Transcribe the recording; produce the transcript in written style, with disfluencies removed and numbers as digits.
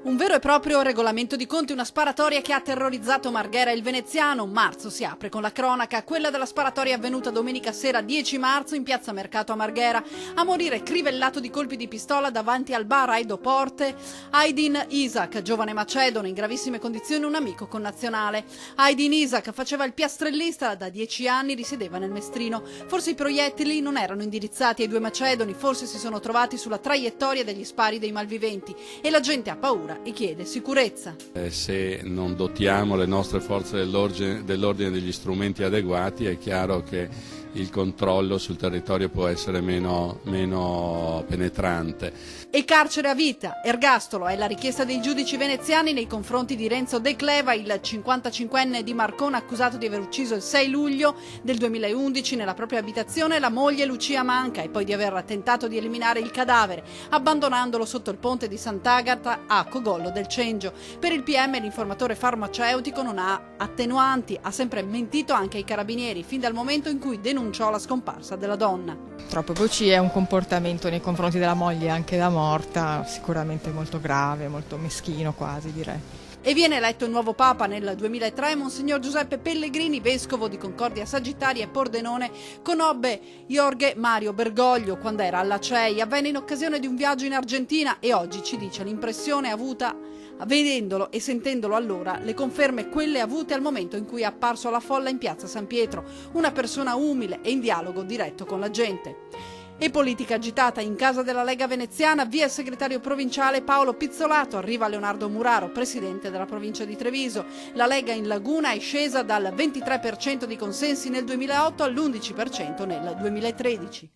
Un vero e proprio regolamento di conti, una sparatoria che ha terrorizzato Marghera e il veneziano. Marzo si apre con la cronaca, quella della sparatoria avvenuta domenica sera 10 marzo in piazza Mercato a Marghera. A morire crivellato di colpi di pistola davanti al bar Aido Porte, Aydin Isaac, giovane macedone in gravissime condizioni, un amico connazionale. Aydin Isaac faceva il piastrellista, da 10 anni risiedeva nel Mestrino. Forse i proiettili non erano indirizzati ai due macedoni, forse si sono trovati sulla traiettoria degli spari dei malviventi e la gente ha paura e chiede sicurezza. Se non dotiamo le nostre forze dell'ordine degli strumenti adeguati, è chiaro che il controllo sul territorio può essere meno penetrante. E carcere a vita, ergastolo, è la richiesta dei giudici veneziani nei confronti di Renzo De Cleva, il 55enne di Marcona accusato di aver ucciso il 6 luglio del 2011 nella propria abitazione la moglie Lucia Manca e poi di aver tentato di eliminare il cadavere abbandonandolo sotto il ponte di Sant'Agata a Cogollo del Cengio. Per il PM l'informatore farmaceutico non ha attenuanti, ha sempre mentito anche ai carabinieri fin dal momento in cui denunciò la scomparsa della donna. Troppe voci è un comportamento nei confronti della moglie anche da morta sicuramente molto grave, molto meschino quasi direi. E viene eletto il nuovo Papa nel 2003, Monsignor Giuseppe Pellegrini, vescovo di Concordia Sagittaria e Pordenone, conobbe Jorge Mario Bergoglio quando era alla CEI, avvenne in occasione di un viaggio in Argentina e oggi ci dice l'impressione avuta vedendolo e sentendolo allora, le conferme quelle avute al momento in cui è apparso alla folla in piazza San Pietro, una persona umile e in dialogo diretto con la gente. E politica agitata in casa della Lega veneziana, via il segretario provinciale Paolo Pizzolato, arriva Leonardo Muraro, presidente della provincia di Treviso. La Lega in Laguna è scesa dal 23% di consensi nel 2008 all'11% nel 2013.